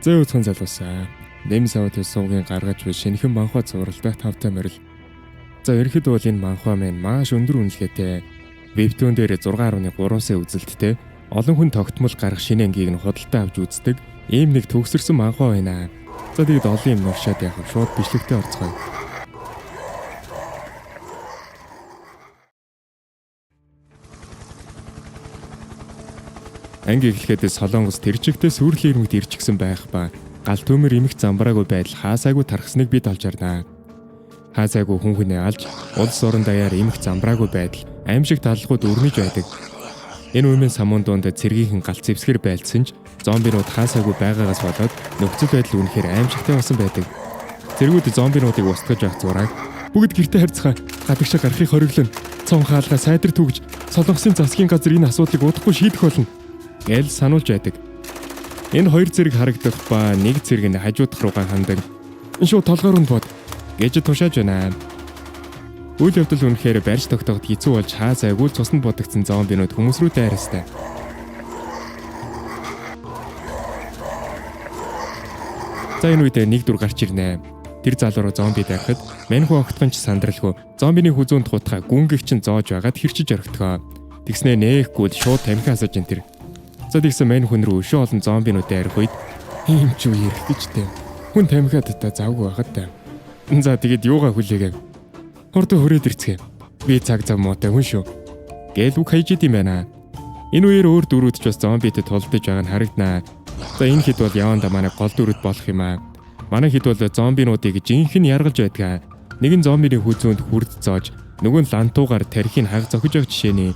Зөө үзхэн залуусаа. Нэм савд суугийн гаргаж буй шинэхэн манхва зуралтай тавтай морил. За ерхэд бол энэ манхва маань маш өндөр үнэлгээтэй. Вебтүүн дээр 6.3 үзэлттэй олон хүн тогтмол гарах шинэ ангийг нь худалдаа авч үздэг ийм нэг төгсөрсөн манхва байна. За тэгээд олон юм нуршаад явах шууд бичлэгтээ орцгоё. Анги эхлэхэд солонгос тэрчигтэй сүрлийн ирмэгт ирчихсэн байх ба гал төмөр эмх замбраагүй байдал хаасайгүй тархсныг бид олж харнаа. Хаасайгүй хүн хүнээ алж улс орон даяар эмх замбраагүй байдал аимшиг таллахууд өрнөж байдаг. Энэ үеийн самуун дунд цэргийнхэн галт зэвсгэр байлдсан ч зомбинууд хаасайгүй байгаагаас болоод нөхцөл байдал үнэхээр аимшигтай болсон байдаг. Цэргүүд зомбинуудыг устгаж авах зураг бүгд гэртээ харьцгаа гадагшаа гарахыг хориглоно. Цон хаалгаа сайдар түгж солонгосын засгийн газар энэ асуудлыг удахгүй шийдэх болно гэж сануулж байдаг. Энэ хоёр зэрэг харагдах ба нэг зэрэг нь хажуудах руугаа хандаг. Шууд толгоор нь бод гэж тушааж байна. Үйл явдал үнэхээр барьж тогтоход хэцүү болж хаасайгүй цуснд бодогдсон зомбинууд хүмүүс рүү дайрастай. За энэ үед нэг дүр гарч ирнэ. Тэр залуу руу зомби дайрахад маньхүү огтхонч сандралгүй зомбины хүзүүнд хутгаа гүнгэгчин зоож байгаад хэрчиж орхитгоо. Тэгснээ нээхгүй шууд тамхи асаж ин тэр. За тэгсэн мань хүн рүү өшөө олон зомбинууд дайрах үед ийм ч үе ирэх гэж дээ. Хүн тамхиад та завгүй байхад та. За тэгэд юугаа хүлээгээ. Хурдан хүрээд ирцгээ. Би цаг зав муутай хүн шүү. Гээл үг хайж идэм байна. Энэ үеэр өөр дөрүүд ч бас зомбидэд тулдаж байгаа нь харагданаа. За энэ хэд бол яванда манай гол дөрүүд болох юм аа. Манай хэд бол зомбинуудыг жинхэнэ яргалж байдгаа. Нэг нь зомбины хүзүүнд хүрд зоож, нөгөө нь лантуугаар тархийг хаг зохиж явах жишээний.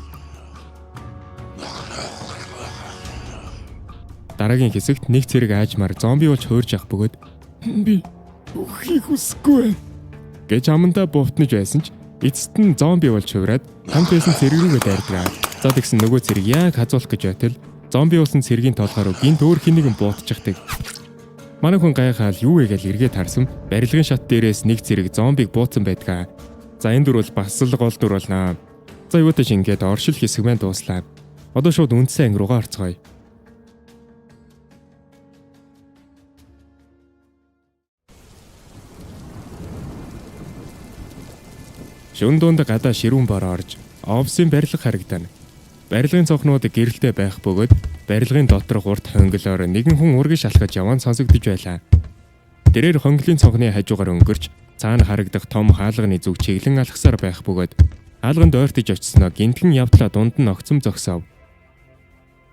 Дараагийн хэсэгт нэг зэрэг аажмаар зомби болж хуурж явах бөгөөд би үххийг хүсэхгүй гэж амандаа буутнаж байсан ч эцэст нь зомби болж хуураад хамт байсан зэрэг рүүгээ дайрдаг. За тэгсэн нөгөө зэрэг яг хазуулах гэж байтал зомби болсон цэргийн толгоор гинт өөр хинэгэн буутчихдаг. Манай хүн гайхаал юу вэ гэж эргээд харсан барилгын шат дээрээс нэг зэрэг зомбиг буутсан байдгаа. За энэ дүр бол бас л гол дүр болноо. За юутай шингээд оршил хэсэг маань дууслаа. Одоо шууд үндсэн анги руугаа орцгоё. Шүн дунд гадаа ширүүн бор орж, офсын барилга харагдана. Барилгын цонхнууд гэрэлтэй байх бөгөөд барилгын доторх урт хонглоор нэгэн хүн ургиж шалгаж яван сонсогдож байлаа. Тэрээр хонглын цонхны хажуугаар өнгөрч цаана харагдах том хаалганы зүг чиглэн алхсаар байх бөгөөд хаалганд ойртож очсноо гинтгэн явдлаа дунд нь огцом зогсов.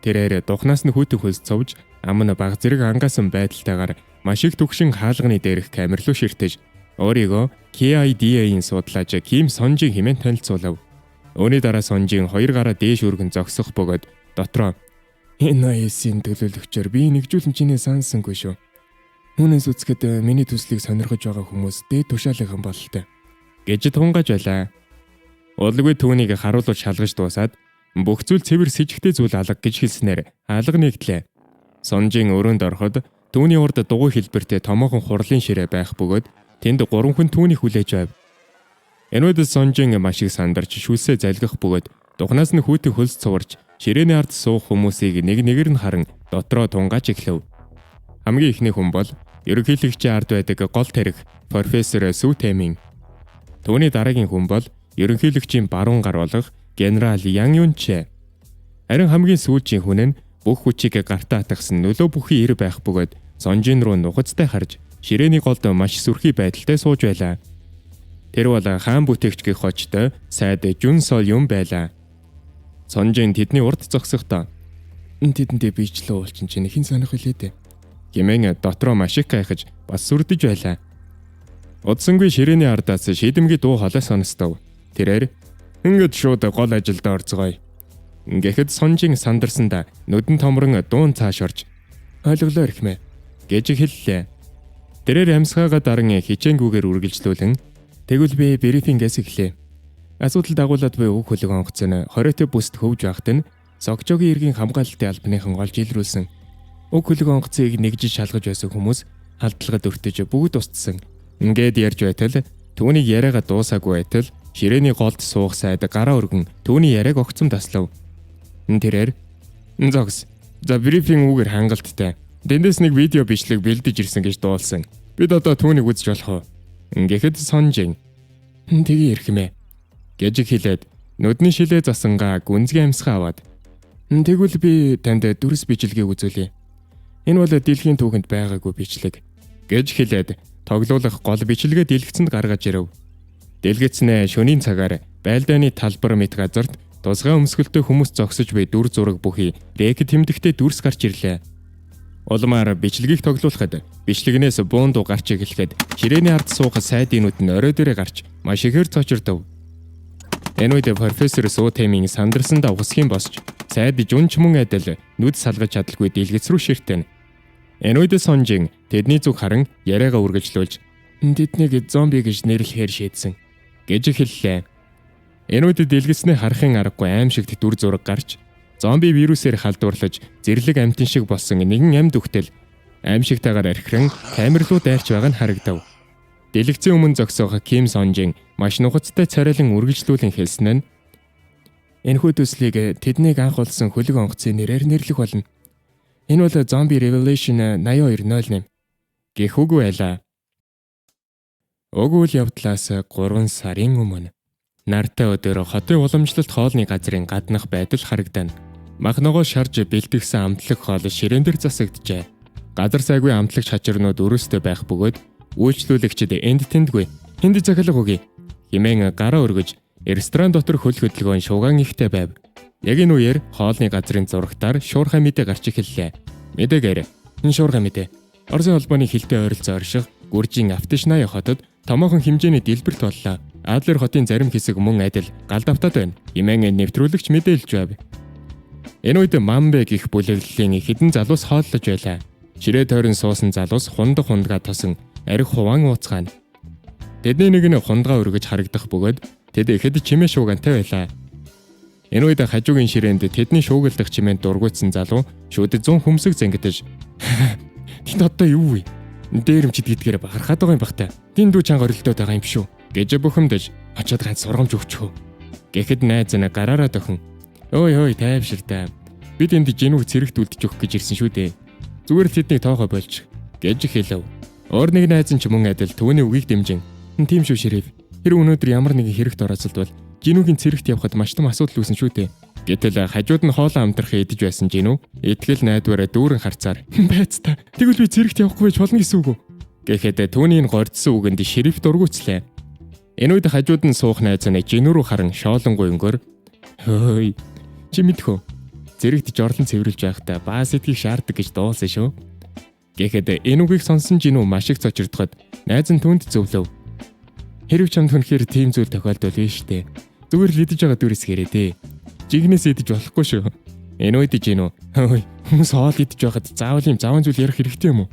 Тэрээр духнаас нь хүүтэн хөлс цовж ам нь баг зэрэг ангасан байдалтайгаар маш их түгшин хаалганы дээрх камер руу ширтэж өөрийгөө KIDA-ийн судлаач Ким Сонжин хэмээн танилцуулав. Үүний дараа Сонжин хоёр гараа дээш өргөн зогсох бөгөөд дотроо энэ АЭС-ийн төлөөлөгчөөр би нэгжүүлэн чиний сансангүй шүү. Үүнээс үзэхэд миний төслийг сонирхож байгаа хүмүүс дээд тушаалынхан бололтой гэж тунгаж байлаа. Удалгүй түүнийг харуулж шалгаж дуусаад бүх зүйл цэвэр сэжигтэй зүйл алга гэж хэлснээр алга нэгтлээ. Сонжин өрөөнд ороход түүний урд дугуй хэлбэртэй томоохон хурлын ширээ байх бөгөөд тэнд 3 хүн түүнийг хүлээж байв. Энэ үед Сонжин маш их сандарч шүлсээ залгих бөгөөд духнаас нь хүүтэн хөлс цуварч ширээний ард суух хүмүүсийг нэг нэгээр нь харан дотроо тунгааж эхлэв. Хамгийн ихний хүн бол ерөнхийлөгчийн ард байдаг гол тарих профессор Сүү Тэмин. Түүний дараагийн хүн бол ерөнхийлөгчийн баруун гар болох генерал Ян Юнчэ. Харин хамгийн сүүлчийн хүн нь бүх хүчийг гартаа атгсан нөлөө бүхий ир байх бөгөөд Сонжин руу нухацтай харж ширээний голд маш сүрхий байдалтай сууж байлаа. Тэр бол хаан бүтээгчгийн хочтой сайд Жун Сол юм байлаа. Сонжин тэдний урд зогсохдоо тэдэндээ бичлээ уулчин чинь хэн санах вүлээ дээ. Гэмэн дотроо маш их гайхаж бас сүрдэж байлаа. Удсангүй ширээний ардаас шийдэмгийн дуу хоолой сонстов. Тэрээр ингээд шууд гол ажилд орцгоё. Ингээд Сонжин сандарсандаа нүдэн томрон дуун цааш орж ойлголоо ирхмэ гэж хэллээ. Тэрээр амьсгаагаа даран хичээнгүүгээр үргэлжлүүлэн тэгвэл би брифингээс эхлэе. Асуудал дагуулад буй үг хөлөг онгоцны 20-т бүст хөвж байхад нь Согжогийн иргэн хамгаалалтын албаныхан олж илрүүлсэн. Үг хөлөг онгоцыг нэгжиж шалгаж байсан хүмүүс халдлагад өртөж бүгд устсан. Ингээд ярьж байтал түүнийг яриагаа дуусаагүй байтал ширээний голд суух сайд гараа өргөн түүний яриаг огцом таслав. Тэрээр зогс. За брифинг үгээр хангалттай. Дэндээс нэг видео бичлэг бэлдэж ирсэн гэж дуулсан. Бид одоо түүнийг үзэж болох уу? Гэхэд Сонжин "Тэгээ ирхмээ" гэж хэлээд нүдний шилээ засангаа гүнзгий амьсгаа аваад "Тэгвэл би танд дүрс бичлэгийг үзүүлье. Энэ бол дэлхийн түүхэнд байгаагүй бичлэг" гэж хэлээд тоглоулах гол бичлэгээ дэлгэцэнд гаргаж ирэв. Дэлгэцнээ шөнийн цагаар байлдааны талбар мэт газарт тусгай өмсгөлтэй хүмүүс зогсож буй дүр зураг бүхий рек тэмдэгтээ дүрс гарч ирлээ. Улмаар бичлэгийг тоглуулахад бичлэгнээс буундуу гарч эхлэхэд ширээний ард суух сайдынууд нь орой дээрээ гарч маш ихээр цочирдов. Энэ үед профессор Сутэмийн сандарсан давхсхийн босч сайд жүнч мөн адил нүд салгаж чадалгүй дэлгэц рүү ширтэн. Энэ үед Сонжин тэдний зүг харан яриагаа үргэлжлүүлж "Тэднийг зомби гэж нэрлэхээр шийдсэн" гэж хэллээ. Энэ үед дэлгэцний харахын аргагүй аимшигт дүр зураг гарч зомби вирусээр халдварлаж зэрлэг амьтан шиг болсон нэгэн амьд үхтэл аимшигтайгаар архиран камерлуу дайрч байгаа нь харагдав. Дэлгэцийн өмнө зогсоох Ким Сонжин маш нухацтай царайлан үргэлжлүүлэн хэлсэн нь "Энэхүү төслийг тэднийг анх олсон хөлөг онгоцын нэрээр нэрлэх болно. Энэ бол Zombie Revelation 8208 гэх үг байлаа." Уг үйл явдлаас 3 сарын өмнө нартай өдөр хотын уламжлалт хоолны газрын гаднах байдал харагдана. Мах ногоо шарж бэлтгэсэн амтлаг хоол ширээн дээр засагджээ. Газар сайгүй амтлагч хачирнууд өрөөстэй байх бөгөөд үйлчлүүлэгчид энд тэндгүй "Энд захиалга өгье" хэмээн гараа өргөж ресторан дотор хөл хөдөлгөөн шуугаан ихтэй байв. Яг энэ үеэр хоолны газрын зурагтаар шуурхай мэдээ гарч эхэллээ. Мэдээгээр энэ шуурхай мэдээ Оросын холбооны хилтэй ойролцоо орших Гүржийн Автишная хотод томоохон хэмжээний дэлбэрт боллоо. Адлер хотын зарим хэсэг мөн адил галдавтаад байна. Хэмээн нэвтрүүлэгч мэдээлж байв. Энэ үед Мамбэ гих бүлэглэлийн хідэн залуус хооллож байлаа. Ширээ тойрон суусан залуус хундгаа тосон арх хуваан ууцгаана. Тэдний нэг нь хундгаа өргөж харагдах бөгөөд тэд ихэд чимээ шуугантай байлаа. Энэ үед хажуугийн ширээнд тэдний шуугилдах чимээнд дургуйтсан залуу шүдэд 100 хүмсэг зангидаж "Тэнд одоо юу вэ? Дээрэмчд гэдгээр бахархаад байгаа юм бахтай. Тэнд дүү чанга орилдоод байгаа юм шүү" гэж бухимдаж очоод ганц сургамж өгчхөө. Гэхэд найз нь гараараа дохин "Ой тайвширтай. Бид энд жинүүг цэрэгт үлдчих өгөх гэж ирсэн шүү дээ. Зүгээр л тэднийг тоохоо болж" гэж хэлв. Өөр нэг найз нь ч мөн адил түүний үгийг дэмжин "Тийм шүү ширэв. Тэр өнөөдөр ямар нэгэн хэрэгт оролцолдвол жинүүгийн цэрэгт явхад маш том асуудал үүсэн шүү дээ." Гэтэл хажууд нь хоолоо амтрахыг идэж байсан жинүү итгэл найдвараа дүүрэн харцаар "Байц та. Тэгвэл би цэрэгт явахгүй байж болно гэсэн үг үү?" Гэхэд түүний гордсон үгэнд ширэв дургуйцлаа. Энэ үед хажууд нь суух найз нь жинүү рүү харан шоолонгуй өнгөөр "Хөөй. Чи мэдхүү. Зэрэгт жорлон цэвэрлж байхдаа баа сэтгэх шаарддаг гэж дуулсан шүү." Гэхэд энэ үгийг сонсон жинүү маш их цочирдоход найз нь түүнд зөвлөв. "Хэрэг чамд хүнхээр тийм зүйл тохиолдвол биш дээ. Зүгээр л идэж байгаа дүрс гэрээ дээ. Жигнэс идэж болохгүй шүү." Энэ үед жинүү "Хөөй. Хүмүүс хоол идэж байхад заавал юм заван зүйл ярих хэрэгтэй юм уу?"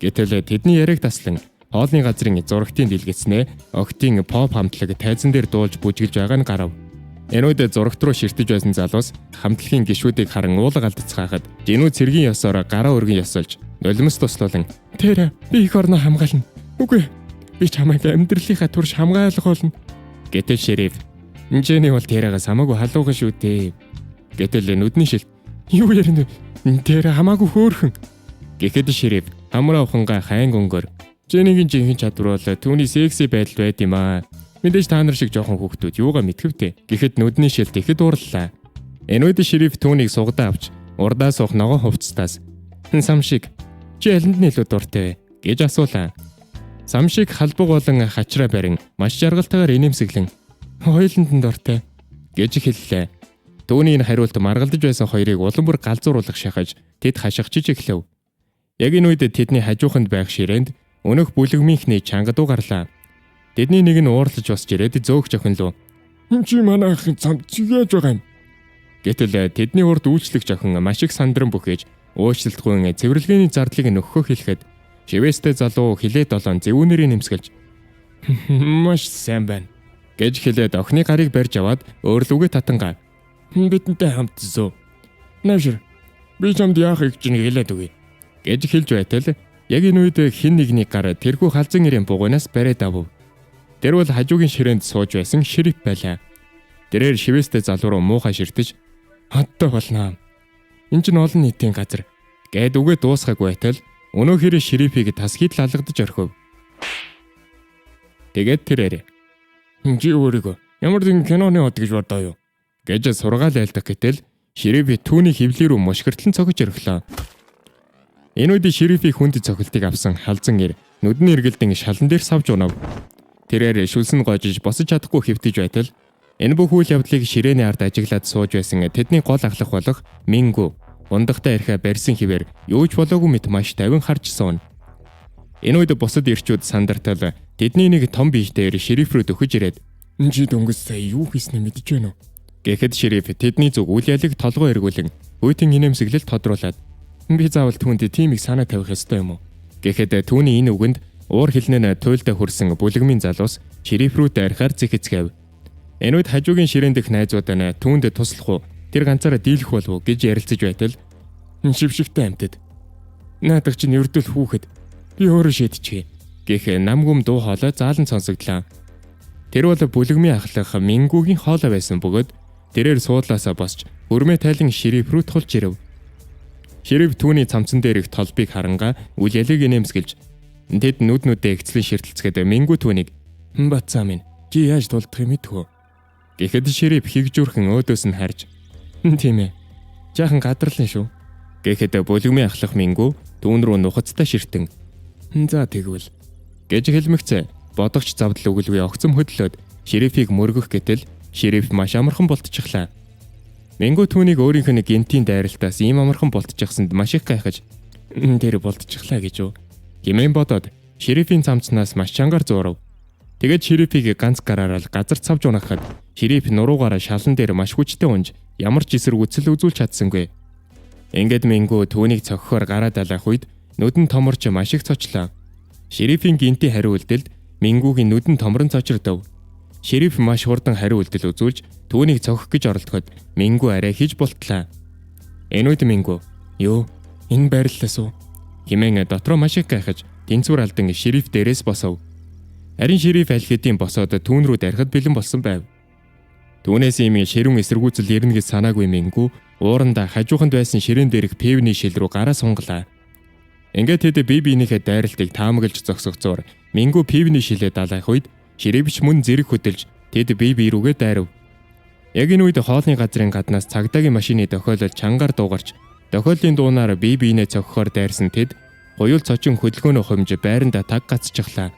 Гэтэл тэдний яриаг таслан хоолны газрын зурагтын дэлгэцнээ октийн поп хамтлаг тайзан дээр дуулж бүжгэлж байгаа нь гарав. Энэ үед зурагт руу ширтэж байсан залуус хамтлагийн гишүүдийг харан уулга алдцгаахад жинүү цэргийн ёсоор гараа өргөн ёсолж нулимс туслуулан "Тэр би их орноо хамгаална. Үгүй. Би чамайг амьдралынхаа турш хамгаалах болно." Гэтэл шериф "Жиний бол тэрээс хамаагүй халуухан шүү дээ." Гэтэл нүдний шилт "Юу ярина вэ? Тэр хамаагүй хөөрхөн." Гэхэд шериф хамраа ухангаа хайн өнгөөр "Жиний жинхэнэ чадвар бол түүний секси байдал байд юм аа. Мэдээж та нар шиг жоохон хүүхдүүд юугаа мэдхэвтэй." Гэхэд нүдний шилт ихэд уурлаа. Энэ үед шериф түүнийг сугадаа авч урдаа суух ногоо хувцастаас "Самшиг, чи алинд нь илүү дуртай вэ?" гэж асуулаа. Самшиг халбаг болон хачраа барин маш жаргалтайгаар инээмсэглэн "Хоёуланд нь дуртай" гэж хэллээ. Түүний энэ хариулт маргалдаж байсан хоёрыг улам бүр галзууруулах шахаж тэд хашгичиж эхлэв. Яг энэ үед тэдний хажууханд байх ширээнд өнөх бүлэгмийнхний чанга дуу гарлаа. Тэдний нэг нь уурлаж босч ирээд зөөгч охин лөө "Энэ чи манай ахын цамд чигээд байгаа юм." Гэтэл тэдний урд үйлчлэгч охин маш их сандран бүхэж уучлалтгүй цэвэрлэгээний зардлыг нөхөхөө хэлэхэд шивэстэй залуу хилээ долоон зэвүүнэрийг нэмсгэлж "Маш сайн байна" гэж хэлээд охины гарыг барьж аваад өөрлөгөө татангаа "Бидэнтэй хамт зөө. Навшир. Би чамд яах гэж хэлээд өгье" гэж хэлж байтал яг энэ үед хэн нэгний гар тэрхүү халзан ирэн бугуунаас бариад авв. Тэр бол хажуугийн ширээнд сууж байсан ширэв байлаа. Тэрээр шивэстэй залуу руу муухай ширтэж "Хаттай болноо. Энд чинь олон нийтийн газар" Гэд үгээ дуусгаагүй байтал өнөө хэрэг шерифийг тасхийд л алгадаж орхив. Тэгээд тэрээр "Чи өөрийгөө ямар нэгэн киноны од гэж бодоо юу?" гэж сургаал айлдах гэтэл шериф түүний хөвлөөр мушгиртлан цогж орхилоо. Энэ үед шерифийн хүнд цохилтыг авсан халзан ир нүдний эргэлдэн шалан дээр савж унав. Тэрээр шүлсэн гожиж босож чадахгүй хэвтэж байтал энэ бүх үйл явдлыг ширээний ард ажиглаад сууж байсан тэдний гол ахлах болох Мингу ундахтай архиа барьсан хിവэр юу ч болоогүй мэт маш тавин харж суун. Энэ үед бусад ирчүүд сандартал тэдний нэг том биетэй шериф рүү дөхөж ирээд "Чи дөнгөж сая юу хийснээ мэдэж байна уу?" гэхэд шериф тэдний зүг үйл ялыг толгой эргүүлэн үйтэн инээмсэглэл тодруулаад "Би заавал түүнд тийм их санаа тавих ёстой юм уу?" гэхэд түүний энэ үгэнд уур хилнэн туйлдаа хүрсэн бүлэгмийн залуус шериф рүү дайрахаар зэхэцгээв. Энэ үед хажуугийн ширээн дэх найзууд нь түүнд туслах уу, тэр ганцаараа дийлэх болов уу гэж ярилцаж байтал "Шившигтэй амьтад. Наадах чинь ердөл хүүхэд. Би өөрөө шийдчихье" гэх намгүм дуу хоолой заалан сонсогдлоо. Тэр бол бүлэгмийн ахлах Мингугийн хоолой байсан бөгөөд тэрээр суудлаасаа босч өрмөө тайлан шериф рүү тулж ирэв. Шериф түүний цамцан дээр их толбыг харангаа үйл ялыг инээмсэглэж тэд нүднүүдээ ихцлэн ширтэлцгээд Мингу түүнийг "Бацаа минь, чи яаж тулдахыг мэдвэ?" гэхэд шериф хигжүүрхэн өөдөөс нь харж "Тийм ээ. Жаахан гадарлан шүү." гэхэд бүлэгмийн ахлах Мингу түүн рүү нухацтай ширтэн "За тэгвэл" гэж хэлмэгцээ бодогч завдал өгөлгүй огцом хөдлөөд шерифийг мөргөх гэтэл шериф маш амархан болтчихлаа. Мингу түүнийг өөрийнх нь гинтийн дайралтаас ийм амархан болтчихсанд маш их гайхаж "Тэр болтчихлаа гэж үү?" хэмээн бодоод шерифийн цамцнаас маш чангаар зуурав. Тэгээд шерифийг ганц гараараа газар цавж унахад шериф нуруугаараа шалан дээр маш хүчтэй унж ямар ч эсрэг үцэл үзүүлж чадсангүй. Ингээд Мингу түүнийг цохихоор гараа далаах үед нүдэн томорч маш их цочлоо. Шерифийн гинтийн хариу үйлдэлд Мингугийн нүдэн томрон цочрдов. Шериф маш хурдан хариу үйлдэл үзүүлж түүнийг цохих гэж оролдоход Мингу арай хийж болтлаа. Энэ үед Мингу "Юу? Энэ байрлалаас уу?" хэмээн дотроо маш их гайхаж тэнцвэр алдан шериф дээрээс босов. Харин шериф аль хэдийн босоод түүн рүү дарихад бэлэн болсон байв. Түүнээс ийм ширүүн эсэргүүцэл ирнэ гэж санаагүй Мингу уурандаа хажууханд байсан ширээн дээрх певний шил рүү гараа сунгалаа. Ингээд тэд бие биенийхээ дайралтыг таамаглаж зогсогцоор Мингу певний шилээ далайх үед шерифч мөн зэрэг хөдөлж тэд бие бие рүүгээ дайрав. Яг энэ үед хоолны газрын гаднаас цагдаагийн машины тохиолол чангаар дуугарч тохиоллын дуунаар бие биенээ цохихоор дайрсан тэд хуйул цочин хөдөлгөөнөө хомж байранда таг гацчихлаа.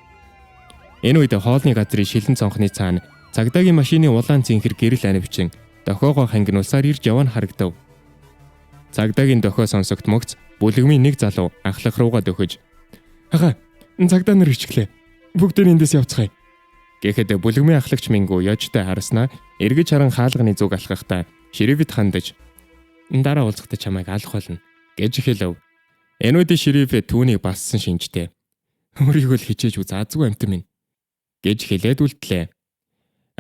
Энэ үед хоолны газрын шилэн цонхны цаана цагдаагийн машины улаан цэнхэр гэрэл анивчин дохоогоо хангинуулсаар ирж яваа нь харагдав. Цагдаагийн дохио сонсогт мөгц бүлэгмийн нэг залуу ахлах руугаа дөхөж "Хага, цагдаа нар ирчихлээ. Бүгдээ эндээс явцгаая." гэхэд бүлэгмийн ахлагч Мингу яжтай харснаа эргэж харан хаалганы зүг алхахдаа шерифэд хандаж "Дараа уулзахдаа чамайг алах болно" гэж хэлв. Энэ үед шериф түүнийг бассан шинжтэй "Өөрийгөө л хичээж үз азгүй амт минь" гэж хэлээд үлдлээ.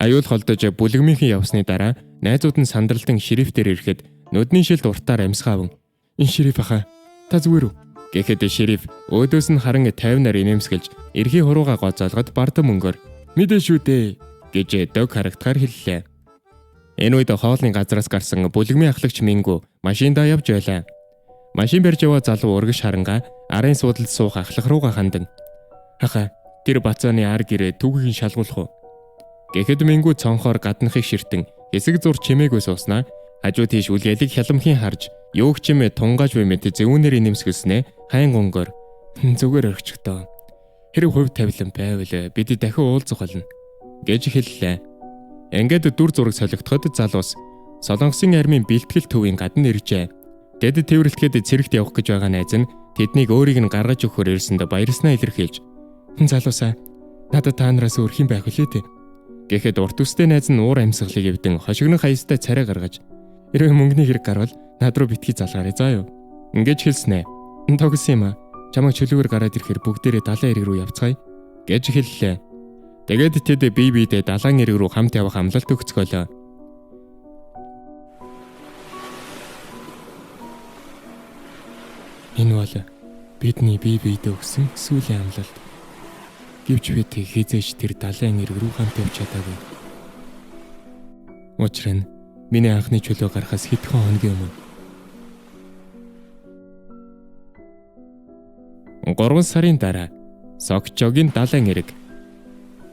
Аюул холдож бүлэгмийнхэн явсны дараа найзууд нь сандралтан шериф дээр ирэхэд нүдний шилд уртаар амьсгаавн "Шериф аха, та зүгээр үү?" гэхэд шериф өөдөөс нь харан 50-аар инээмсгэлж эрхий хуруугаа гоцоолгоод бардам мөнгөөр "Мэдээ шүү дээ" гэж дог харагдахаар хэллээ. Энэ үед хоолны газраас гарсан бүлэгмийн ахлагч Мингу машиндаа явж байлаа. Машин барьж яваа залуу урагш харангаа арын суудалд суух ахлах руугаа хандан "Аха, тэр бацааны ар гэрээ түүхийн шалгуулах уу?" гэхэд Мингу цонхоор гаднахыг ширтэн хэсэг зур чимээгүй сууснаа хажуу тийш үл ялыг хяламхийн харж юуг ч юм тунгааж буй мэт зүүнээр нэмсгэлснээ хайн гонгоор "Зүгээр орчихдоо. Хэрэг хувь тавилан байвал бид дахин уулзах болно" гэж хэллээ. Ингээд дүр зураг солигдоход залуус Солонгосын армийн бэлтгэл төвийн гадна иржээ. Тэд тэрвэрлэхэд цэрэгт явах гэж байгаа найз нь тэднийг өөрийг нь гаргаж өгөхөөр ирсэнд баярснаа илэрхийлж "Залуусаа, надад та нараас өөр хэн байх вүлээ дээ" гэхэд урт үстэй найз нь уур амьсгалыг эвдэн хошигнох хаястай царай гаргаж "Хэрвээ мөнгөний хэрэг гарвал над руу битгий залгаарай заа юу" ингэж хэлснэ. "Тогсон юм аа. Чамайг чөлөөгөр гараад ирэхээр бүгдээрээ далайн эрэг рүү явцгаая" гэж хэллээ. Тэгээд тэд бие биедээ далайн эрэг рүү хамт явах амлалт өгцгөөлөө. Энэ бол бидний бие биедээ өгсөн сүүлийн амлалт. Гэвч бид хизээж тэр далайн эрэг рүү хамт явж чадаагүй. Учир нь миний анхны чөлөө гарахаас хэдхэн хоногийн өмнө 3 сарын дараа Сокчогийн далайн эрэг.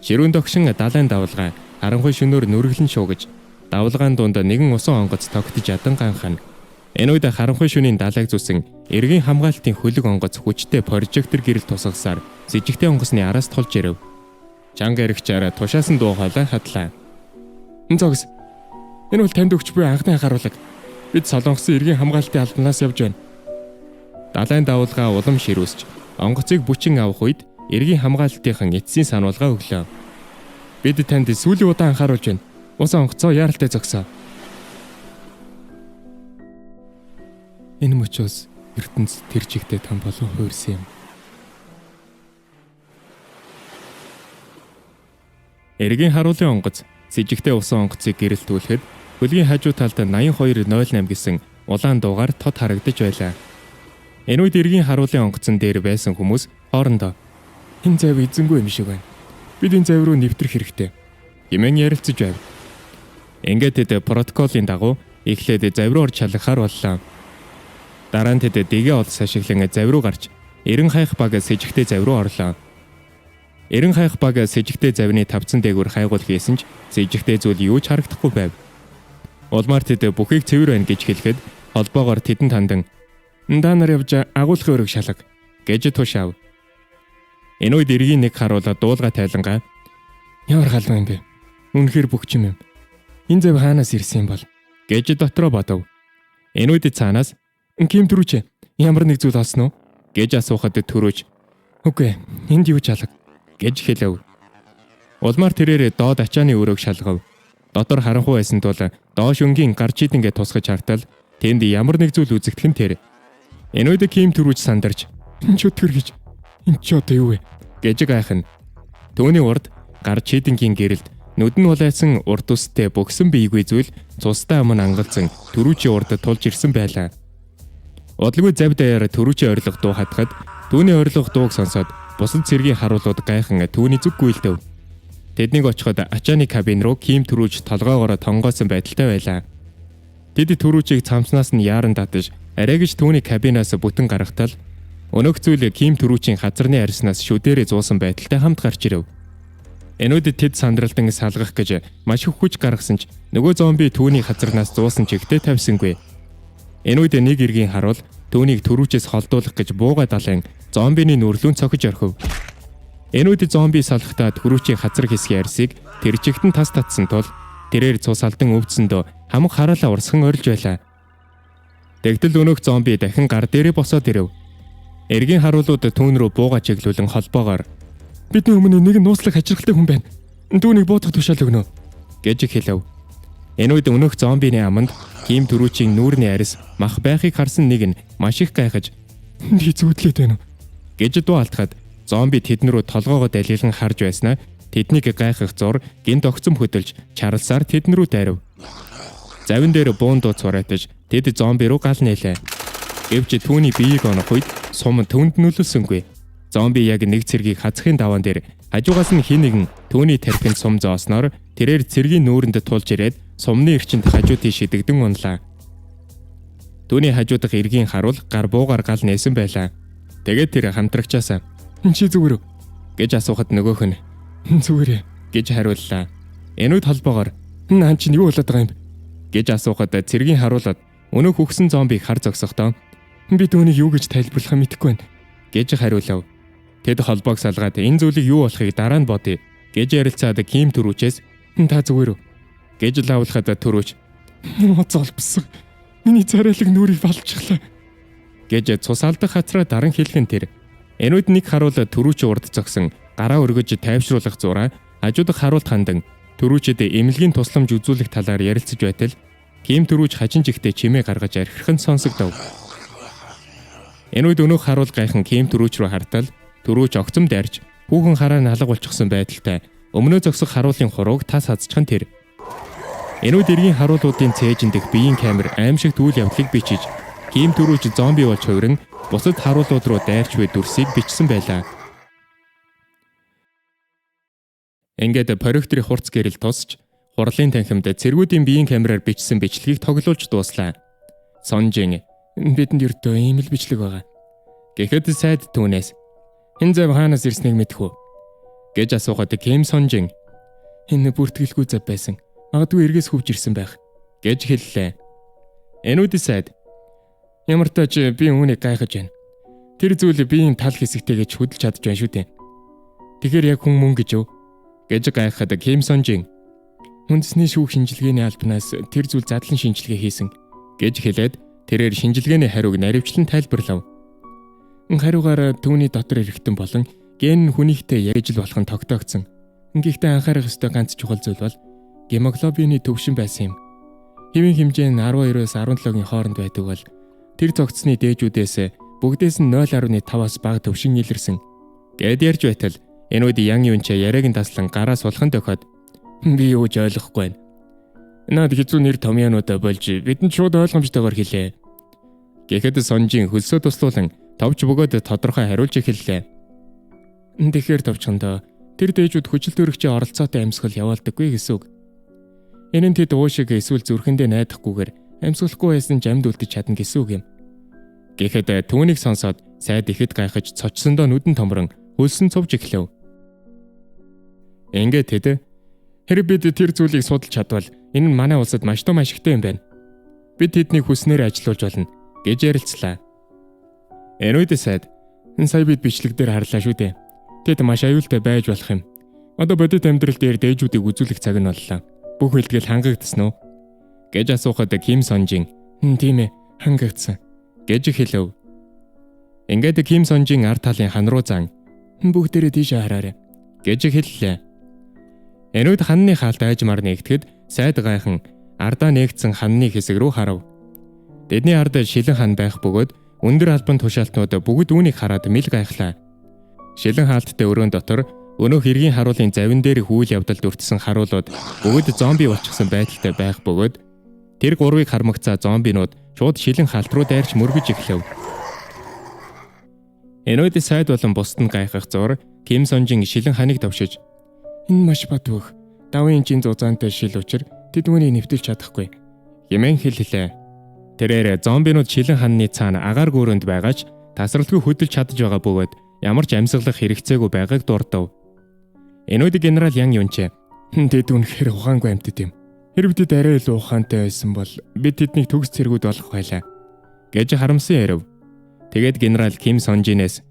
Ширүүн догшин далайн давлгаа харанхуй шөнөөр нүргэлэн шуугаж, давлгаан дунд нэгэн усан онгоц тогтож ядан ганхана. Энэ үед харанхуй шөнийн далайг зүсэн эргийн хамгаалтын хөлөг онгоц хүчтэй прожектор гэрэл тусгасаар с ижигтэй онгоцны араас тулж ирэв. Чанга эрэгчээр тушаасан дуу хоолой хадлаа. "Зогс. Энэ бол танд өгч буй анхны анхааруулга. Бид Солонгосын эргийн хамгаалтын албанаас явж байна." Далайн давлгаа улам ширүүсч, онгоцыг бүчин авах үед эргийн хамгаалтынхан эцсийн сануулга өглөө. "Бид танд сүүлийн удаа анхааруулж байна. Ус онгоцоо яаралтай зогсоо. Энэ мөчөөс ертөнц тэр чигтээ том болон хуурсан юм." Эргийн харуулын онгоц с ижигтэй усан онгоцыг гэрэлтүүлэхэд хөлгийн хажуу талд 8208 гэсэн улаан дуугаар тод харагдаж байлаа. Энэ үед эргийн харуулын онгоцон дээр байсан хүмүүс хоорондоо "Энэ завь эзэнгүй юм шиг байна. Бид энэ завь руу нэвтрэх хэрэгтэй" хэмээн ярилцаж байв. Ингээд тэд протоколын дагуу эхлээд завь руу орж шалгахаар боллоо. Дараа нь тэд дэгээ олс ашиглан завь руу гарч эрен хайх баг с ижигтэй завь руу орлоо. Эрен хайх баг с ижигтэй завны тавцан дээгүүр хайгуул хийсэн ч с ижигтэй зүйл юу ч харагдахгүй байв. Улмаар тэд бүхийг цэвэр байна гэж хэлэхэд холбоогоор тэдэн тандан "Та нар явж агуулгын өрөг шалга" гэж тушаав. Энэ үед эргийн нэг харуула дуулга тайлангаа "Ямар галуу юм бэ? Үнэхээр бөхчим юм. Энэ завь хаанаас ирсэн юм бол" гэж дотроо бодов. Энэ үед цаанаас "Ким түрүүч ямар нэг зүйл олсон уу?" гэж асуухад түрүүч "Үгүй, энд юу ч алга" гэж хэлэв. Улмаар тэрээр доод ачааны өрөөг шалгав. Дотор харанхуй байсан тул доош өнгийн гарч идэнгээ тусгаж хартал тэнд ямар нэг зүйл үзэгдэх нь тэр. Энэ үед Ким түрүүч сандарч "Энд ч өтгөр гэж. Энд ч одоо юу вэ?" гэж гайхна. Төвний урд гарч идэнгийн гэрэлд нүдэн улайсан урд үстэй бөксөн биегүй зүйл цустай амн ангалзан түрүүчийн урд тулж ирсэн байлаа. Удалгүй завь даяар түрүүчийн орилго дуу хатгад түүний орилго дууг сонсоод бусад цэргийн харуулууд гайхан түүний зүг гүйлдэв. Тэднийг очиход ачааны кабин руу Ким түрүүч толгоогоор тонгоосон байдалтай байлаа. Тэд түрүүчийг цамцнаас нь яаран татаж арай гэж түүний кабинаас бүтэн гаргатал өнөөх зүйл Ким түрүүчийн хазарны арьснаас шүдээрээ зуусан байдалтай хамт гарч ирэв. Энэ үед тэд сандралдан салгах гэж маш их хүч гаргасан ч нөгөө зомби түүний хазарнаас зуусан чигтээ тавьсангүй. Энэ үед нэг эргийн харуул түүнийг түрүүчээс холдуулах гэж бууга далайн зомбины нүрлүүн цохиж орхив. Энэ үед зомби салхтаа түрүүчийн хазар хэсгийн арьсыг тэр чигтэн тас татсан тул тэрээр цус алдан өвдсөндөө хамаг хараалаа урсган орилж байлаа. Тэгтэл өнөөх зомби дахин гар дээрээ босоод ирэв. Эргийн харуулууд түүн рүү бууга чиглүүлэн холбоогоор "Бидний өмнө нэг нууцлах хачирхалтай хүн байна. Түүнийг буутгах тушаал өгнө" гэж хэлэв. Энэ үед өнөөх зомбины аманд Ким түрүүчийн нүүрний арьс мах байхыг харсан нэг нь маш их гайхаж "Би зүудлээд байна уу?" гэж дуу алдахад зомби тэдэн рүү толгоогоо далилан харж байснаа тэднийг гайхах зур гинт огцом хөдөлж чарлсаар тэдэн рүү дайрав. Завин дээр буун дуу цураатаж тэд зомби руу гал нээлээ. Гэвч түүний биеийг онох үед сум түнд нөлөөлсөнгүй. Зомби яг нэг цэргийг хазахын даваан дээр хажуугаас нь хин нэгэн түүний тархинд сум зоосноор тэрээр цэргийн нүүрэнд тулж ирээд сумны эрчинд хажуу тийш идэгдэн унлаа. Түүний хажуудах эргийн харуул гар буугаар гал нээсэн байлаа. Тэгээд тэр хамтрагчаасаа "Чи зүгээр үү?" гэж асуухад нөгөөх нь "Зүгээр" гэж хариуллаа. Энэ үед холбоогоор "Наа чи юу болоод байгаа юм бэ?" гэж асуухад цэргийн харуулад өнөөх өгсөн зомбиг хар зогсохдоо "Би түүнийг юу гэж тайлбарлахаа мэдэхгүй байна" гэж хариулав. Тэд холбоог салгаад энэ зүйлийг юу болохыг дараа нь бодъё гэж ярилцаад Ким түрүүчээс "Та зүгээр үү?" гэж лавлахад түрүүч "Золбсон. Миний царайлаг нүрийг балчихлаа" гэж цус алдах хацраа даран хэлхэн тэр. Энэ үед нэг харуул түрүүч урд зогсон гараа өргөж тайвшруулах зураа хажуудах харуулт хандан түрүүчэд эмнэлгийн тусламж үзүүлэх талаар ярилцаж байтал Ким түрүүч хажин жигтэй чимээ гаргаж архирхан сонсогдов. Энэ үед өнөөх харуул гайхан Ким түрүүч рүү хартал түрүүч огцом дайрч хүүхэн хараа налга болчихсон байдалтай өмнөө зогсох харуулын хурууг тас хазчихан тэр. Энэ үед эргийн харуулуудын цээжин дэх биеийн камер аимшигт үйл явдлыг бичиж Ким түрүүч зомби болж хувиран бусад харуулууд руу дайрч буй дүрсийг бичсэн байлаа. Ингээд прожекторын хурц гэрэл тусч хурлын танхимд цэргүүдийн биеийн камераар бичсэн бичлэгийг тоглуулж дууслаа. Сонжин "Бидэнд ердөө ийм л бичлэг байгаа" гэхэд сайд түүнээс Хэн зав хаанаас ирснийг мэдэх үү? Гэж асуухад Ким Сонжин энэ бүртгэлгүй зав байсан. Магадгүй эргээс хөвж ирсэн байх гэж хэллээ. Энүүд сайд ямар ч тач би үүнийг гайхаж байна. Тэр зүйл биеийн тал хэсэгтэй гэж хөдөлж чадж байна шүү дээ. Тэгэхээр яг хүн мөн гэж юу? Гэж гайхахад Ким Сонжин үндэсний шүүх шинжилгээний албанаас тэр зүйл задлан шинжилгээ хийсэн гэж хэлээд тэрээр шинжилгээний хариуг наривчлан тайлбарлав. Хариугаар түүний дотор эргэтэн болон ген хүнийхтэй яг ижил болох нь тогтоогдсон. Гэхдээ анхаарах ёстой ганц чухал зүйл бол гемоглобины төвшин байсан юм. Хэвийн хэмжээ нь 12-оос 17-гийн хооронд байдаг бол тэр цогцсны дээжүүдээс бүгдээс нь 0.5-аас бага төвшин илэрсэн. Гэд ярьж байтал энүүд ян юунч яриаг нь таслан гараа сулхан дөхөд би юу ч ойлгохгүй байна. Наад хэцүү нэр томьёонуудаа болж бидэнд шууд ойлгомжтойгоор хэлээ. Гэхэд Сонжин хөлсөө туслуулан товч бөгөөд тодорхой хариулж эхэллээ. Тэгэхээр товчхондоо тэр дээжүүд хүчил төрөгчийн оролцоотой амьсгал явуулдаггүй гэсэн үг. Энэ нь тэд уушиг эсвэл зүрхэндээ найдахгүйгээр амьсгалахгүй байсан ч амьд үлдэж чадна гэсэн үг юм. Гэхэд түүнийг сонсоод сайд ихэд гайхаж цочсондоо нүдэн томрон хөлсөн цовж эхлэв. Ингээд тэд хэрэг бид тэр зүйлийг судалж чадвал энэ нь манай улсад маш том ашигтай юм байна. Бид тэднийг хүснээр ажилуулж болно гэж ярилцлаа. Энүүд сайд энэ сая бид бичлэг дээр харлаа шүү дээ. Тэд маш аюултай байж болох юм. Одоо бодит амьдрал дээр дээжүүдийг үзүүлэх цаг нь боллоо. Бүх бэлтгэл хангагдсан уу? Гэж асуухад Ким Сонжин тийм ээ хангагдсан гэж хэлв. Ингээд Ким Сонжин ард талын хан руу зан бүгдээрээ тийшээ хараарай гэж хэллээ. Энүүд ханны хаалт айжмаар нэгтгэхэд сайд гайхан ардаа нээгдсэн ханны хэсэг рүү харав. Тэдний ард шилэн хан байх бөгөөд өндөр албан тушаалтнууд бүгд үүнийг хараад мэл гайхлаа. Шилэн хаалттай өрөөнд дотор өнөөх хэргийн харуулын завин дээр хүйл явдалд өртсөн харуулууд бүгд зомби болчихсон байдалтай байх бөгөөд тэр гурвыг хармагцаа зомбинууд шууд шилэн хаалт руу дайрч мөргөж эхлэв. Энүүд сайд болон бусд нь гайхах зур Ким Сонжин шилэн ханыг давшиж энэ маш бат өөх. Давын чин зузаантай шил учир тэд үүнийг нэвтэлж чадахгүй. Хэмээн хэллээ. Тэрээр зомбинууд шилэн ханны цаана агаар гүрөнд байгаач тасралтгүй хөдөлж чадж байгаа бөгөөд ямар ч амьсгалах хэрэгцээгүй байгааг дурдав. Энүүд генерал Ян Юнчэ тэд үнэхээр ухаангүй амьтад юм. Хэрэг бид арай илүү ухаантай байсан бол бид тэднийг төгс цэргүүд болох байлаа гэж харамсан ярив. Тэгээд генерал Ким Сонжинээс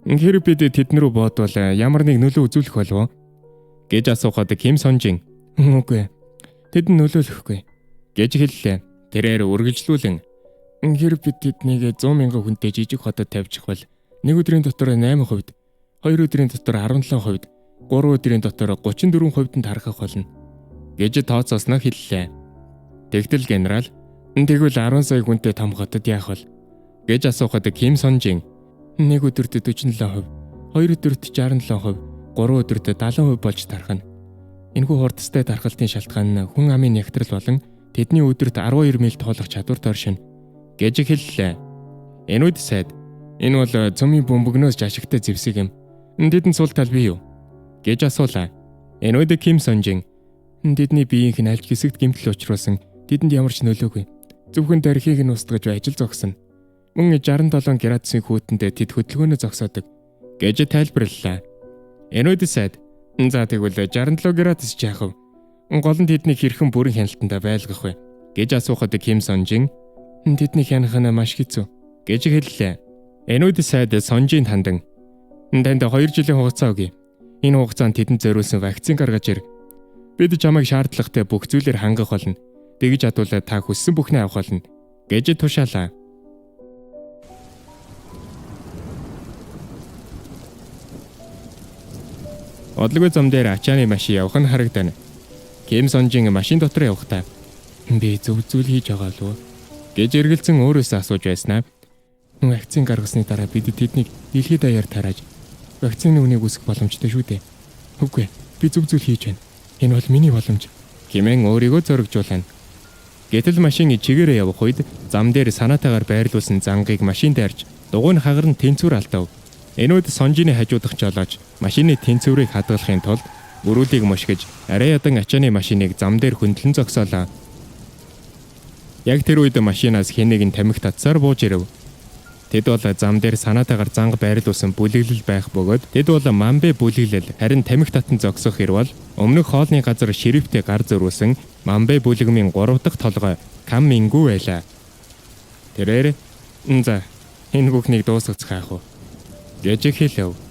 хэрэг бид тэднэрүү бодвол ямар нэг нөлөө үзүүлэх болов гэж асуухад Ким Сонжин үгүй тэд нөлөөлөхгүй гэж хэллээ. Тэрээр үргэлжлүүлэн хэрэг бид тэднийг 100,000 хүнтэй жижиг хотод тавьчих бол нэг өдрийн дотор 8%, 2 өдрийн дотор 17%, 3 өдрийн дотор 34% нь тархах болно гэж тооцоосноо хэллээ. Тэгтэл генерал тэгвэл 10 сая хүнтэй том хотод яах вэ гэж асуухад Ким Сонжин нэг өдөрт 47%, 2 өдөрт 67%, 3 өдөрт 70% болж тархана. Энэхүү хурдтай тархалтын шалтгаан нь хүн амын нягтрал болон тэдний өдөрт 12 миль тоолох чадварт оршино гэж хэллээ. Энүүд сайд энэ бол цөмийн бөмбөгнөөс жашигтай зэвсэг юм. Тэдэн сул тал бий юу гэж асуулаа. Энүүд Ким Сонжин тэдний биеийнх нь аль хэсэгт гэмтэл учруулсан тэдэнд ямар ч нөлөөгүй. Зөвхөн дархийг нь устгаж ажил зогсоно. Мөн 67 градусын хүүтэнд тэд хөдөлгөөнөө зогсоодог гэж тайлбарллаа. Энүүд сайд за тэгвэл 67 градус ч яах вэ? Гол нь тэдний хэрхэн бүрэн хяналтанд байлгах вэ гэж асуухад Ким Сонжин тэдний хянах нь маш хэцүү гэж хэллээ. Энүүд сайд Сонжинд хандан танд 2 жилийн хугацаа өгье. Энэ хугацаанд тэдэнд зориулсан вакцин гаргаж ир. Бид чамайг шаардлагатай бүх зүйлээр хангах болно. Тэгж хадуулаад та хүссэн бүхнээ авах болно гэж тушаалаа. Одлогой зам дээр ачааны машин явах нь харагдана. Ким Сонжин машин дотор явахдаа би зөв зүйл хийж байгаа лөө гэж эргэлзэн өөрөөсөө асууж байснаа. Вакцин гаргасны дараа бид тэднийг дэлхийд даяар тарааж вакцины үнийг үүсгэх боломжтой шүү дээ. Үгүй би зөв зүйл хийж байна. Энэ бол миний боломж. Хэмээн өөрийгөө зоригжуулна. Гэтэл машин чигээрээ явах үед зам дээр санаатаагаар байрлуулсан зангийг машинд арьж дугуйн хагарн тэнцвэр алдав. Энүүд Сонжины хажуудах жолооч машины тэнцвэрийг хадгалахын тулд өрүүлийг мушгиж арай ядан ачааны машиныг зам дээр хөндлөн зогсоолоо. Яг тэр үед машинаас хэнийг нь тамхи татсаар бууж ирэв. Тэд бол зам дээр санаатаагаар занга байрлуулсан бүлэглэл байх бөгөөд тэд бол Манбэ бүлэглэл харин тамхи татан зогсох хэр бол өмнөх хоолны газар ширифтэй гар зөрүүлсэн Манбэ бүлэгмийн 3 дахь толгой Кам Мингүү байлаа. Тэрээр за энэ бүхнийг дуусгацгаах уу гэж хэлв.